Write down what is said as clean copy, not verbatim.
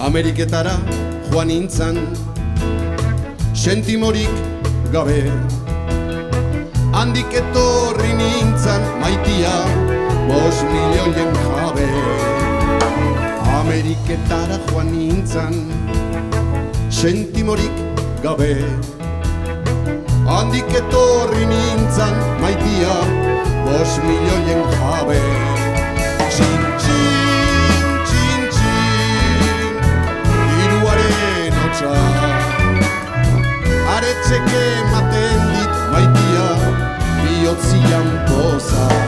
Ameriketara joan nintzan, sentimorik gabe. Handik etorri nintzan maitia, 5 milioien jabe. Ameriketara joan nintzan, sentimorik gabe. Handik etorri nintzan maitia, 5 milioien jabe. Txin, txin, txin, txin, diruaren hotza. Aretxeke ematen dit maitia, bihotzian poza.